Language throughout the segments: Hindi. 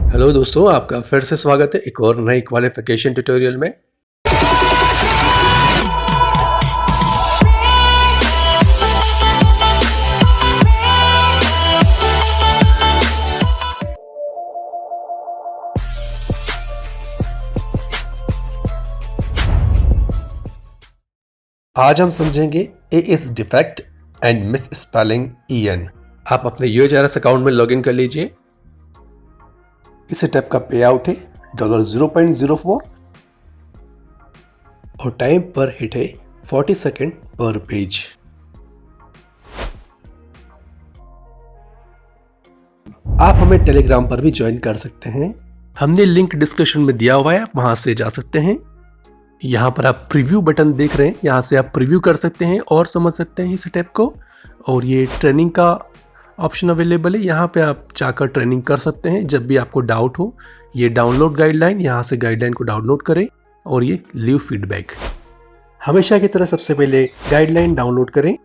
हेलो दोस्तों, आपका फिर से स्वागत है एक और नई क्वालिफिकेशन ट्यूटोरियल में। आज हम समझेंगे a is defect and misspelling EN। आप अपने UHRS अकाउंट में लॉगिन कर लीजिए। इस स्टेप का पे आउट है $0.04 और टाइम पर हिट है 40 सेकेंड पर पेज। आप हमें टेलीग्राम पर भी ज्वाइन कर सकते हैं, हमने लिंक डिस्क्रिप्शन में दिया हुआ है, आप वहां से जा सकते हैं। यहाँ पर आप प्रीव्यू बटन देख रहे हैं, यहाँ से आप प्रीव्यू कर सकते हैं और समझ सकते हैं इस स्टेप को। और ये ट्रेनिंग का ऑप्शन अवेलेबल है, यहाँ पे आप जाकर ट्रेनिंग कर सकते हैं जब भी आपको डाउट हो। ये डाउनलोड गाइडलाइन, यहाँ से गाइडलाइन को डाउनलोड करें और ये लीव फीडबैक। हमेशा की तरह सबसे पहले गाइडलाइन डाउनलोड करें।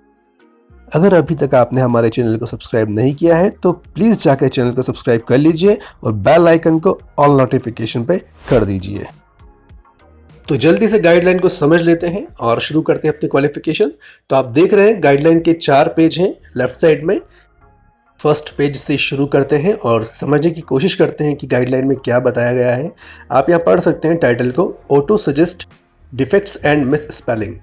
अगर अभी तक आपने हमारे चैनल को सब्सक्राइब नहीं किया है तो प्लीज जाकर चैनल को सब्सक्राइब कर लीजिए और बेल आइकन को ऑल नोटिफिकेशन पे कर दीजिए। तो जल्दी से गाइडलाइन को समझ लेते हैं और शुरू करते हैं अपनी क्वालिफिकेशन। तो आप देख रहे हैं गाइडलाइन के 4 पेज हैं लेफ्ट साइड में। फर्स्ट पेज से शुरू करते हैं और समझने की कोशिश करते हैं कि गाइडलाइन में क्या बताया गया है। आप यहाँ पढ़ सकते हैं टाइटल को, auto suggest defects and misspelling.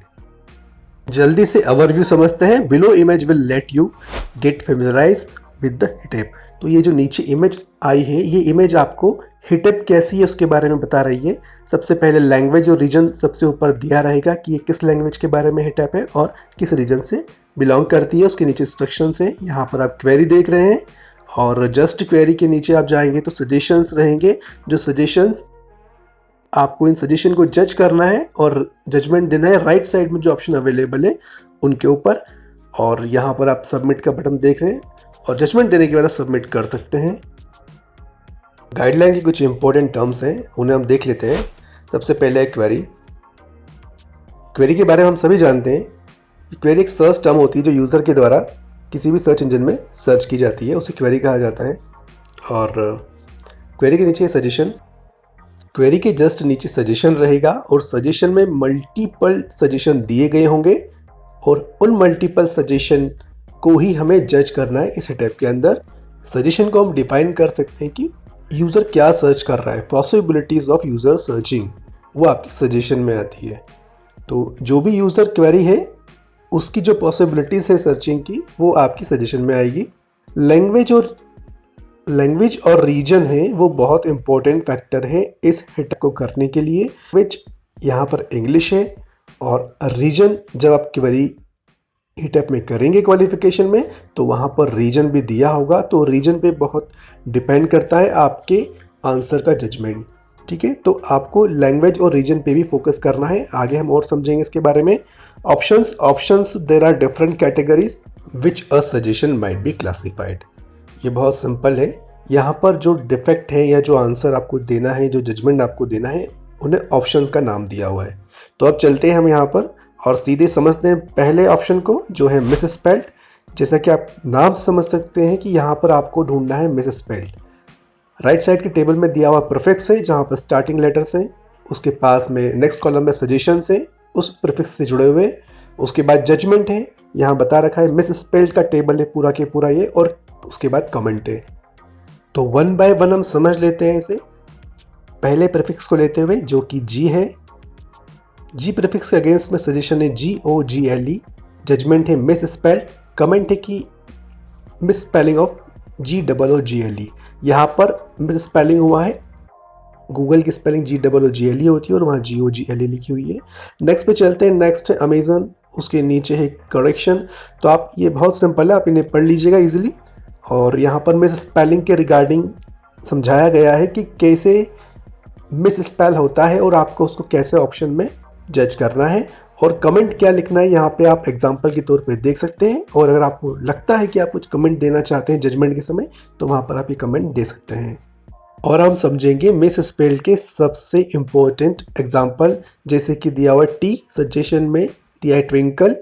जल्दी से ओवरव्यू समझते हैं। Below image will let you get familiarize with the हिटेप। तो ये जो नीचे इमेज आई है, ये इमेज आपको हिटेप कैसी है उसके बारे में बता रही है। सबसे पहले लैंग्वेज और रीजन सबसे ऊपर दिया रहेगा कि ये किस लैंग्वेज के बारे में हिटेप है और किस रीजन से बिलोंग करती है। उसके नीचे इंस्ट्रक्शंस है। यहाँ पर आप क्वेरी देख रहे हैं और जस्ट क्वेरी के नीचे आप जाएंगे तो सजेशंस रहेंगे। जो सजेशंस, आपको इन सजेशन को जज करना है और जजमेंट देना है राइट साइड में जो ऑप्शन अवेलेबल है उनके ऊपर। और यहाँ पर आप सबमिट का बटन देख रहे हैं और जजमेंट देने के बाद आप सबमिट कर सकते हैं। गाइडलाइन की कुछ इंपॉर्टेंट टर्म्स हैं, उन्हें हम देख लेते हैं। सबसे पहले है क्वेरी। क्वेरी के बारे में हम सभी जानते हैं। क्वेरी एक सर्च टर्म होती है जो यूज़र के द्वारा किसी भी सर्च इंजन में सर्च की जाती है, उसे क्वेरी कहा जाता है। और क्वेरी के नीचे सजेशन। क्वेरी के जस्ट नीचे सजेशन रहेगा और सजेशन में मल्टीपल सजेशन दिए गए होंगे और उन मल्टीपल सजेशन को ही हमें जज करना है। इस स्टेप के अंदर सजेशन को हम डिफाइन कर सकते हैं कि यूज़र क्या सर्च कर रहा है। पॉसिबिलिटीज ऑफ यूज़र सर्चिंग वो आपकी सजेशन में आती है। तो जो भी यूज़र क्वेरी है उसकी जो पॉसिबिलिटीज है सर्चिंग की वो आपकी सजेशन में आएगी। लैंग्वेज और रीजन है वो बहुत इंपॉर्टेंट फैक्टर है इस हिट को करने के लिए। विच यहाँ पर इंग्लिश है और रीजन जब आप क्वेरी हिटअप में करेंगे क्वालिफिकेशन में तो वहाँ पर रीजन भी दिया होगा। तो रीजन पे बहुत डिपेंड करता है आपके आंसर का जजमेंट। ठीक है, तो आपको लैंग्वेज और रीजन पे भी फोकस करना है। आगे हम और समझेंगे इसके बारे में। Options there are different categories which a suggestion might be classified. ये बहुत सिंपल है। यहाँ पर जो डिफेक्ट है या जो आंसर आपको देना है, जो जजमेंट आपको देना है, उन्हें ऑप्शंस का नाम दिया हुआ है। तो अब चलते हैं हम यहाँ पर और सीधे समझते हैं पहले ऑप्शन को जो है मिस स्पेल्ड। जैसा कि आप नाम समझ सकते हैं कि यहाँ पर आपको ढूंढना है मिस स्पेल्ड। राइट साइड के टेबल में दिया हुआ प्रीफिक्स है जहाँ पर स्टार्टिंग लेटर्स है, उसके पास में नेक्स्ट कॉलम में सजेशंस है उस प्रीफिक्स से जुड़े हुए। उसके बाद जजमेंट है, यहाँ बता रखा है मिस स्पेल्ड का टेबल है पूरा के पूरा ये, और उसके बाद कमेंट है। तो वन बाय वन हम समझ लेते हैं इसे। पहले प्रीफिक्स को लेते हुए जो कि जी है, जी प्रीफिक्स के अगेंस्ट में सजेशन है GOGLE। जजमेंट है मिस स्पेल्ड। कमेंट है कि मिस स्पेलिंग ऑफ GOOGLE। यहाँ पर मिस स्पेलिंग हुआ है। गूगल की स्पेलिंग GOOGLE होती है और वहाँ GOGLE लिखी हुई है। नेक्स्ट पे चलते हैं। नेक्स्ट है अमेजन, उसके नीचे है करेक्शन। तो आप ये बहुत सिंपल है, आप इन्हें पढ़ लीजिएगा इजीली। और यहाँ पर मिस स्पेलिंग के रिगार्डिंग समझाया गया है कि कैसे मिस स्पेल होता है और आपको उसको कैसे ऑप्शन में जज करना है और कमेंट क्या लिखना है यहाँ पे आप एग्जांपल के तौर पे देख सकते हैं। और अगर आपको लगता है कि आप कुछ कमेंट देना चाहते हैं जजमेंट के समय तो वहाँ पर आप ये कमेंट दे सकते हैं। और हम समझेंगे मिस स्पेल के सबसे इम्पोर्टेंट एग्जांपल, जैसे कि दिया हुआ टी सजेशन में दिया है ट्विंकल।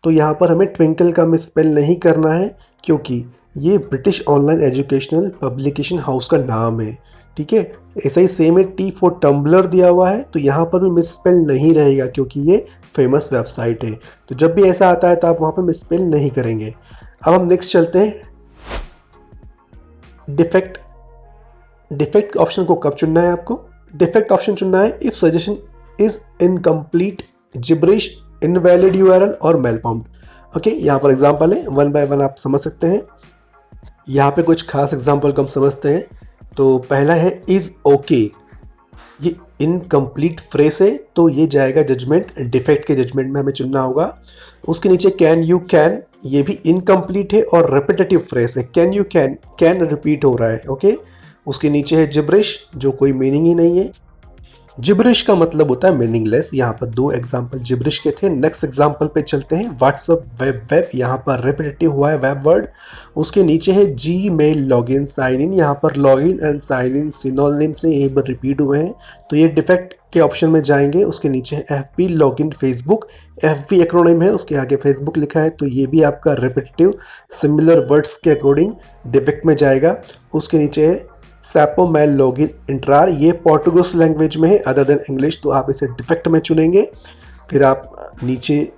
तो यहाँ पर हमें ट्विंकल का मिस स्पेल नहीं करना है क्योंकि ये British online educational publication house का नाम है, ठीक है। ऐसा ही सेम है, टी फॉर टम्बलर दिया हुआ है, तो यहाँ पर भी मिसस्पेल नहीं रहेगा क्योंकि ये फेमस वेबसाइट है। तो जब भी ऐसा आता है तो आप वहाँ पर मिसस्पेल नहीं करेंगे। अब हम नेक्स्ट चलते हैं, डिफेक्ट। डिफेक्ट ऑप्शन को कब चुनना है आपको? डिफेक्ट ऑप्शन चुनना है if suggestion is incomplete, gibberish, invalid URL और मेलफॉर्म्ड। ओके, यहाँ पर एग्जांपल है, वन बाय वन आप समझ सकते हैं। यहाँ पे कुछ खास एग्जांपल को हम समझते हैं। तो पहला है इज ओके, ये इनकम्प्लीट फ्रेज है तो ये जाएगा जजमेंट, डिफेक्ट के जजमेंट में हमें चुनना होगा। उसके नीचे कैन यू कैन, ये भी इनकम्प्लीट है और रेपिटेटिव फ्रेज है, कैन यू कैन रिपीट हो रहा है, ओके। उसके नीचे है जिब्रिश, जो कोई मीनिंग ही नहीं है। जिब्रिश का मतलब होता है मीनिंगलेस। यहाँ पर दो एग्जांपल जिब्रिश के थे। नेक्स्ट एग्जांपल पे चलते हैं, व्हाट्सएप वेब, यहाँ पर रेपिटेटिव हुआ है वेब वर्ड। उसके नीचे है Gmail login sign in, यहाँ पर login and sign in synonym से एक बार रिपीट हुए हैं, तो ये डिफेक्ट के ऑप्शन में जाएंगे। उसके नीचे है FB login Facebook, FB acronym है, उसके आगे फेसबुक लिखा है, तो ये भी आपका रेपिटेटिव सिमिलर वर्ड्स के अकॉर्डिंग डिफेक्ट में जाएगा। उसके नीचे है सैपो मेल लॉगिन इंट्रार, ये पोर्टुगीज लैंग्वेज में है अदर देन इंग्लिश, तो आप इसे डिफेक्ट में चुनेंगे। फिर आप नीचे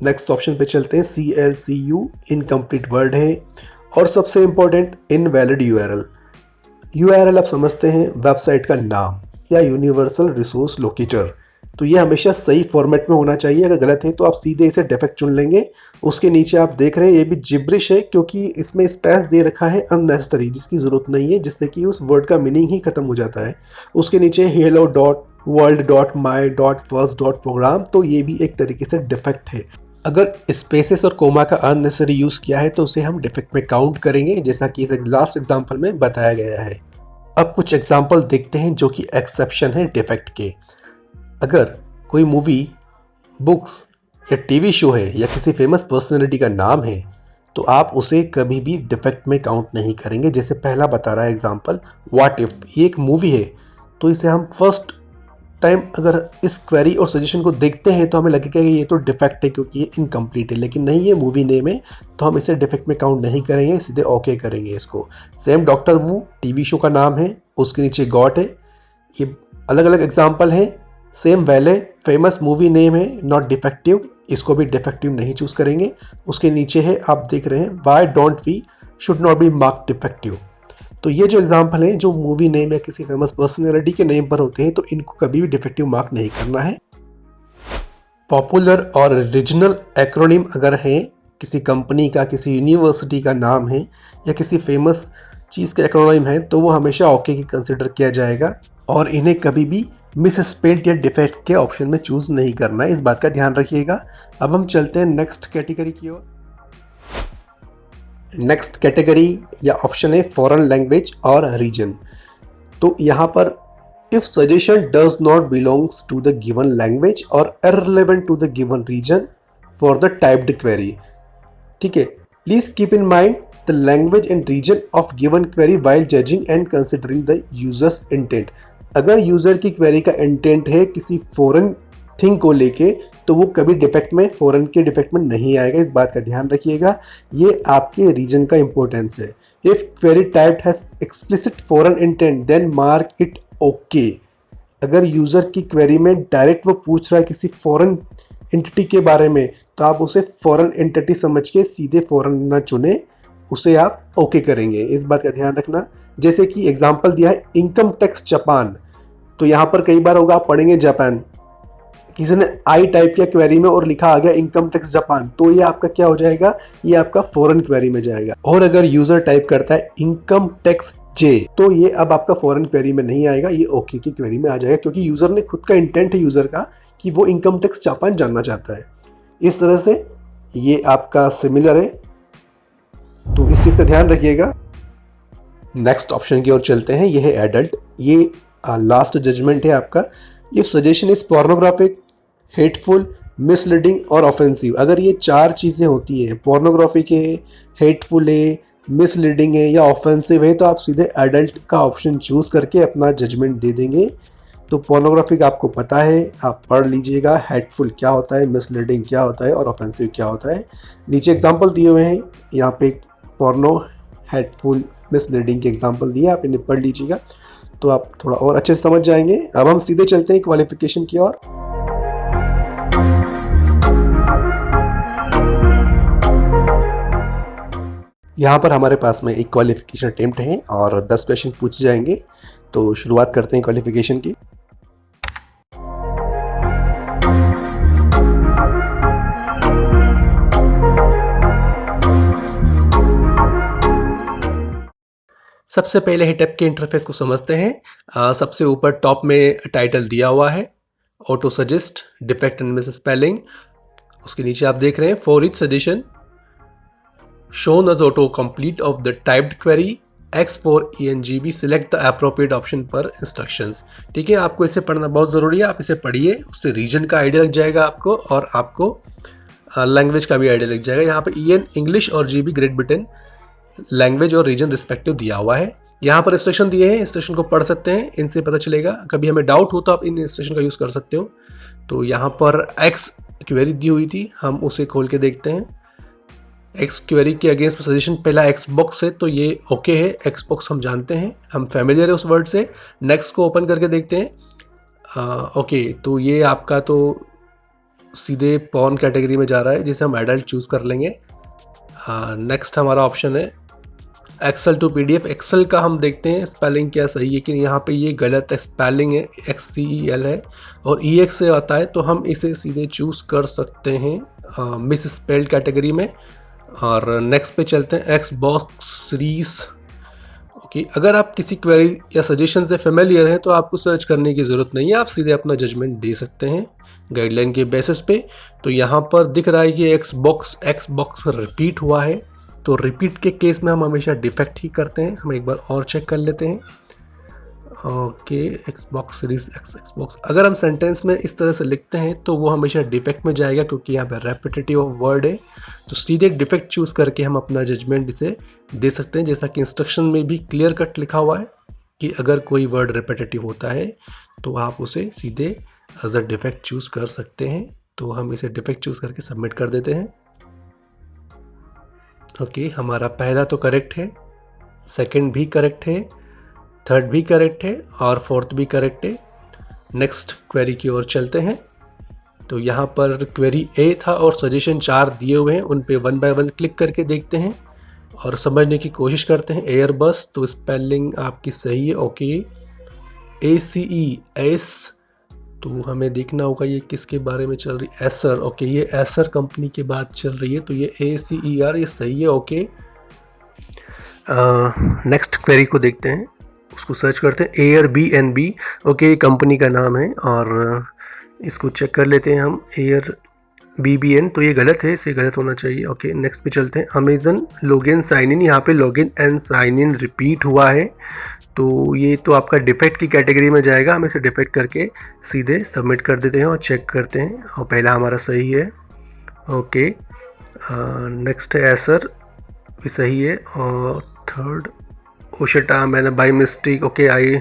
नेक्स्ट ऑप्शन पे चलते हैं, CLCU इनकम्प्लीट वर्ड है। और सबसे इंपॉर्टेंट इनवैलिड यूआरएल। यूआरएल आप समझते हैं वेबसाइट का नाम या यूनिवर्सल रिसोर्स लोकेटर, तो ये हमेशा सही फॉर्मेट में होना चाहिए। अगर गलत है तो आप सीधे इसे डिफेक्ट चुन लेंगे। उसके नीचे आप देख रहे हैं ये भी जिब्रिश है क्योंकि इसमें स्पेस दे रखा है अननेसेसरी, जिसकी जरूरत नहीं है, जिससे कि उस वर्ड का मीनिंग ही खत्म हो जाता है। उसके नीचे hello.world.my.first.program, तो ये भी एक तरीके से डिफेक्ट है। अगर स्पेसेस और कोमा का अननेसेसरी यूज किया है तो उसे हम डिफेक्ट में काउंट करेंगे, जैसा कि इस लास्ट एग्जाम्पल में बताया गया है। अब कुछ एग्जाम्पल देखते हैं जो कि एक्सेप्शन है डिफेक्ट के। अगर कोई मूवी, बुक्स या टीवी शो है या किसी फेमस पर्सनैलिटी का नाम है तो आप उसे कभी भी डिफेक्ट में काउंट नहीं करेंगे। जैसे पहला बता रहा है एग्जांपल, व्हाट इफ, ये एक मूवी है तो इसे हम फर्स्ट टाइम अगर इस क्वेरी और सजेशन को देखते हैं तो हमें लगेगा कि ये तो डिफेक्ट है क्योंकि ये इनकम्प्लीट है, लेकिन नहीं, ये मूवी नेम है तो हम इसे डिफेक्ट में काउंट नहीं करेंगे, सीधे ओके करेंगे इसको। सेम डॉक्टर वू टीवी शो का नाम है, उसके नीचे गॉट है, ये अलग अलग एग्जाम्पल है। सेम वैले फेमस मूवी नेम है, नॉट डिफेक्टिव, इसको भी डिफेक्टिव नहीं चूज करेंगे। उसके नीचे है आप देख रहे हैं why don't we should not be mark defective. तो ये जो एग्जाम्पल है जो मूवी नेम या किसी फेमस पर्सनैलिटी के नेम पर होते हैं तो इनको कभी भी डिफेक्टिव मार्क नहीं करना है। पॉपुलर और रीजनल एक्रोनिम अगर है, किसी कंपनी का, किसी यूनिवर्सिटी का नाम है या किसी फेमस चीज़ का एक्रोनिम है तो वो हमेशा ओके की कंसिडर किया जाएगा और इन्हें कभी भी मिस स्पेल्ड या डिफेक्ट के ऑप्शन में चूज नहीं करना है, इस बात का ध्यान रखिएगा। अब हम चलते हैं नेक्स्ट कैटेगरी की ओर। नेक्स्ट कैटेगरी या ऑप्शन है फॉरेन लैंग्वेज और रीजन। तो यहाँ पर if suggestion does not belongs to the given language और irrelevant to the given region for the typed query, ठीक है। Please keep in mind the language and region of given query while judging and considering the users intent. अगर यूजर की क्वेरी का इंटेंट है किसी फॉरेन थिंग को लेके तो वो कभी डिफेक्ट में, फॉरेन के डिफेक्ट में नहीं आएगा, इस बात का ध्यान रखिएगा। ये आपके रीजन का इंपॉर्टेंस है। If query type has explicit foreign intent then mark it okay. अगर यूजर की क्वेरी में डायरेक्ट वो पूछ रहा है किसी फॉरेन एंटिटी के बारे में तो आप उसे फॉरेन एंटिटी समझ के सीधे फॉरेन ना चुने, उसे आप ओके करेंगे, इस बात का ध्यान रखना। जैसे कि एग्जांपल दिया है इनकम टैक्स जापान, तो यहाँ पर कई बार होगा आप पढ़ेंगे जापान, किसी ने आई टाइप किया क्वेरी में और लिखा आ गया इनकम टैक्स जापान, तो ये आपका क्या हो जाएगा, ये आपका फॉरेन क्वेरी में जाएगा। और अगर यूजर टाइप करता है इनकम टैक्स जे तो ये अब आपका फॉरेन क्वेरी में नहीं आएगा, ये ओके की क्वेरी में आ जाएगा क्योंकि यूजर ने खुद का इंटेंट है यूजर का कि वो इनकम टैक्स जापान जानना चाहता है। इस तरह से ये आपका सिमिलर है, तो इस चीज का ध्यान रखिएगा। नेक्स्ट ऑप्शन की ओर चलते हैं, ये है एडल्ट। ये लास्ट जजमेंट है आपका। If suggestion is pornographic, hateful, misleading और ऑफेंसिव, अगर ये चार चीजें होती है, पोर्नोग्राफिक है, हेटफुल है, मिसलीडिंग है या ऑफेंसिव है, तो आप सीधे एडल्ट का ऑप्शन चूज करके अपना जजमेंट दे देंगे। तो पोर्नोग्राफिक आपको पता है, आप पढ़ लीजिएगा, हेटफुल क्या होता है, मिसलीडिंग क्या होता है और ऑफेंसिव क्या होता है। नीचे एग्जांपल दिए हुए हैं, यहाँ पे पोर्नो हेटफुल, मिसलीडिंग के एग्जाम्पल दिए, आप इन्हें पढ़ लीजिएगा तो आप थोड़ा और अच्छे से समझ जाएंगे। अब हम सीधे चलते हैं क्वालिफिकेशन की ओर। यहाँ पर हमारे पास में एक क्वालिफिकेशन अटेम्प्ट है और 10 क्वेश्चन पूछे जाएंगे। तो शुरुआत करते हैं क्वालिफिकेशन की। सबसे पहले हिटअप के इंटरफेस को समझते हैं। सबसे ऊपर टॉप में टाइटल दिया हुआ है auto suggest defect and miss spelling. उसके नीचे आप देख रहे हैं for each suggestion shown as auto complete of the typed query X for ENGB select the appropriate option पर instructions। ठीक है, आपको इसे पढ़ना बहुत ज़रूरी है, आप इसे पढ़िए, उससे रीजन का आइडिया लग जाएगा आपको और आपको लैंग्वेज का भी आइडिया लग जाएगा। यहाँ पे EN इंग्लिश और GB ग्रेट ब्रिटेन लैंग्वेज और रीजन रिस्पेक्टिव दिया हुआ है। यहाँ पर इंस्ट्रक्शन दिए हैं, इंस्ट्रक्शन को पढ़ सकते हैं, इनसे पता चलेगा। कभी हमें डाउट हो तो आप इन इंस्ट्रक्शन का यूज़ कर सकते हो। तो यहाँ पर X क्वेरी दी हुई थी, हम उसे खोल के देखते हैं। एक्स क्वेरी के अगेंस्ट सजेशन पहला एक्स बॉक्स है तो ये ओके है, एक्स बॉक्स हम जानते हैं, हम फैमिलियर है उस वर्ड से। नेक्स्ट को ओपन करके देखते हैं। ओके, तो ये आपका तो सीधे पॉर्न कैटेगरी में जा रहा है, जिसे हम एडल्ट चूज कर लेंगे। नेक्स्ट हमारा ऑप्शन है एक्सेल टू PDF। एक्सेल का हम देखते हैं स्पेलिंग क्या सही है कि यहाँ पे ये गलत स्पेलिंग है, XCEL है और EX से आता है, तो हम इसे सीधे चूज कर सकते हैं मिस स्पेल्ड कैटेगरी में। और नेक्स्ट पे चलते हैं एक्स बॉक्स सीरीज। ओके, अगर आप किसी क्वेरी या सजेशन से फेमिलियर हैं तो आपको सर्च करने की ज़रूरत नहीं है, आप सीधे अपना जजमेंट दे सकते हैं गाइडलाइन के बेसिस पे। तो यहाँ पर दिख रहा है कि एक्स बॉक्स रिपीट हुआ है, तो रिपीट के केस में हम हमेशा डिफेक्ट ही करते हैं। हम एक बार और चेक कर लेते हैं। Okay, x box series x box, अगर हम सेंटेंस में इस तरह से लिखते हैं तो वो हमेशा डिफेक्ट में जाएगा, क्योंकि यहाँ पे रेपिटेटिव वर्ड है। तो सीधे डिफेक्ट चूज करके हम अपना जजमेंट इसे दे सकते हैं, जैसा कि इंस्ट्रक्शन में भी क्लियर कट लिखा हुआ है कि अगर कोई वर्ड रेपिटेटिव होता है तो आप उसे सीधे एज अ डिफेक्ट चूज कर सकते हैं। तो हम इसे डिफेक्ट चूज करके सबमिट कर देते हैं। ओके, हमारा पहला तो करेक्ट है, सेकंड भी करेक्ट है, थर्ड भी करेक्ट है और फोर्थ भी करेक्ट है। नेक्स्ट क्वेरी की ओर चलते हैं। तो यहाँ पर क्वेरी A था और सजेशन 4 दिए हुए हैं, उन पे 1 बाय 1 क्लिक करके देखते हैं और समझने की कोशिश करते हैं। एयरबस, तो स्पेलिंग आपकी सही है, ओके। ACES, तो हमें देखना होगा ये किसके बारे में चल रही है। एसर, ओके, ये एसर कंपनी की बात चल रही है, तो ये ACER ये सही है, ओके। नेक्स्ट क्वेरी को देखते हैं, उसको सर्च करते हैं। Airbnb, ओके, ये कंपनी का नाम है और इसको चेक कर लेते हैं हम। Airbnb, तो ये गलत है, इसे गलत होना चाहिए। ओके, नेक्स्ट पे चलते हैं। Amazon लॉगिन साइन इन, यहाँ पे login and sign in repeat हुआ है, तो ये तो आपका डिफेक्ट की कैटेगरी में जाएगा। हम इसे डिफेक्ट करके सीधे सबमिट कर देते हैं और चेक करते हैं, और पहला हमारा सही है, ओके। नेक्स्ट है एसर, भी सही है। और थर्ड, ओशटा, मैंने by mistake, okay, I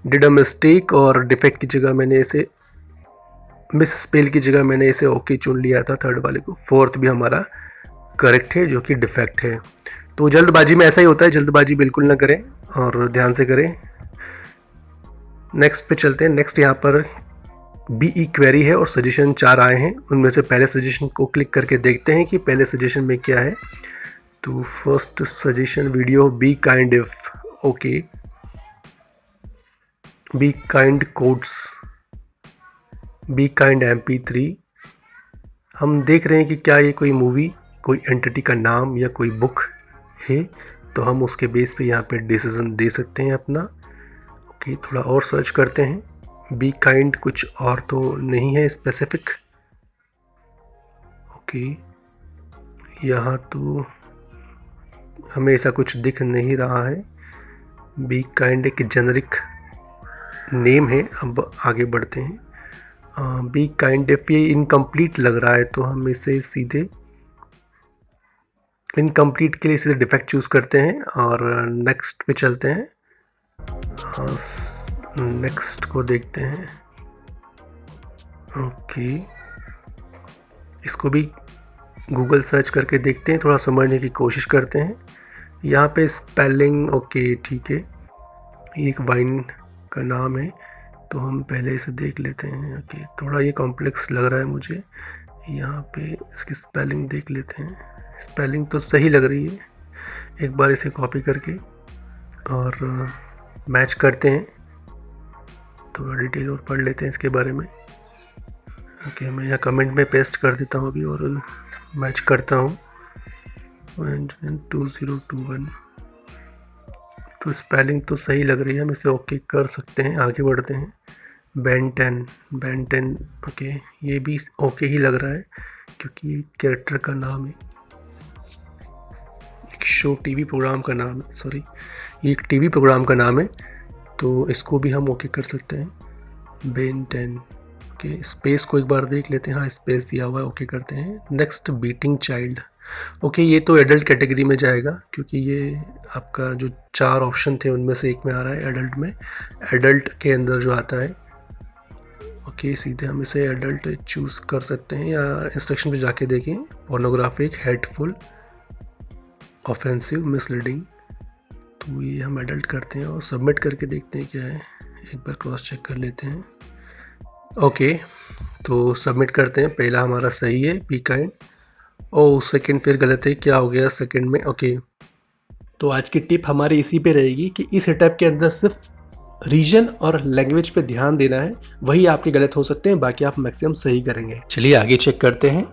did a mistake और डिफेक्ट की जगह मैंने इसे मिस स्पेल की जगह मैंने इसे ओके चुन लिया था थर्ड वाले को। फोर्थ भी हमारा करेक्ट है, जो कि डिफेक्ट है। तो जल्दबाजी में ऐसा ही होता है, जल्दबाजी बिल्कुल ना करें और ध्यान से करें। नेक्स्ट पे चलते हैं। नेक्स्ट यहाँ पर BE क्वेरी है और सजेशन 4 आए हैं, उनमें से पहले सजेशन को क्लिक करके देखते हैं कि पहले सजेशन में क्या है। तो first suggestion video be kind if, okay, be kind codes, be kind MP3। हम देख रहे हैं कि क्या ये कोई मूवी, कोई एंटिटी का नाम या कोई बुक है, तो हम उसके बेस पे यहाँ पे डिसीजन दे सकते हैं अपना। ओके, थोड़ा और सर्च करते हैं। बी काइंड कुछ और तो नहीं है स्पेसिफिक, ओके, यहाँ तो हमें ऐसा कुछ दिख नहीं रहा है। बी काइंड एक जेनरिक नेम है। अब आगे बढ़ते हैं। बी काइंड इफ, ये इनकम्प्लीट लग रहा है, तो हम इसे सीधे इनकम्प्लीट के लिए सीधे डिफेक्ट चूज करते हैं और नेक्स्ट पे चलते हैं। नेक्स्ट को देखते हैं, ओके, इसको भी गूगल सर्च करके देखते हैं, थोड़ा समझने की कोशिश करते हैं। यहाँ पे स्पेलिंग ओके ठीक है, एक वाइन का नाम है तो हम पहले इसे देख लेते हैं। ओके, थोड़ा ये कॉम्प्लेक्स लग रहा है मुझे। यहाँ पे इसकी स्पेलिंग देख लेते हैं। स्पेलिंग तो सही लग रही है, एक बार इसे कॉपी करके और मैच करते हैं, थोड़ा डिटेल और पढ़ लेते हैं इसके बारे में। ओके, मैं यहाँ कमेंट में पेस्ट कर देता हूँ अभी और मैच करता हूँ 2021। तो स्पेलिंग तो सही लग रही है, हम इसे ओके कर सकते हैं। आगे बढ़ते हैं। बेन 10 ओके, ये भी ओके ही लग रहा है क्योंकि कैरेक्टर का नाम है, एक शो टीवी प्रोग्राम का नाम है, सॉरी ये एक टीवी प्रोग्राम का नाम है, तो इसको भी हम ओके कर सकते हैं। बेन 10 ओके, स्पेस को एक बार देख लेते हैं। हाँ, स्पेस दिया हुआ है, ओके करते हैं। नेक्स्ट बीटिंग चाइल्ड ओके, ये तो एडल्ट कैटेगरी में जाएगा क्योंकि ये आपका जो 4 ऑप्शन थे उनमें से एक में आ रहा है एडल्ट में, एडल्ट के अंदर जो आता है। ओके, सीधे हम इसे एडल्ट चूज कर सकते हैं या इंस्ट्रक्शन पे जाके देखें। पोर्नोग्राफिक, हेटफुल, ऑफेंसिव, मिसलीडिंग, तो ये हम एडल्ट करते हैं और सबमिट करके देखते हैं क्या है। एक बार क्रॉस चेक कर लेते हैं। ओके, तो सबमिट करते हैं। पहला हमारा सही है, बी काइंड। ओ, सेकंड फिर गलत है, क्या हो गया सेकंड में। ओके, तो आज की टिप हमारी इसी पे रहेगी कि इस सेटअप के अंदर सिर्फ रीजन और लैंग्वेज पे ध्यान देना है, वही आपके गलत हो सकते हैं, बाकी आप मैक्सिमम सही करेंगे। चलिए आगे चेक करते हैं।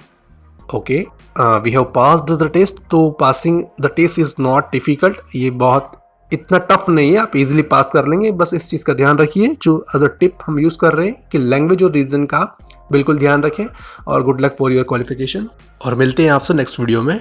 Okay, we have passed the test. तो passing the test is not difficult, ये बहुत इतना टफ नहीं है, आप इजीली पास कर लेंगे। बस इस चीज का ध्यान रखिए, जो एज अ टिप हम यूज कर रहे हैं कि लैंग्वेज और रीजन का बिल्कुल ध्यान रखें। और good luck for your qualification, और मिलते हैं आपसे नेक्स्ट वीडियो में।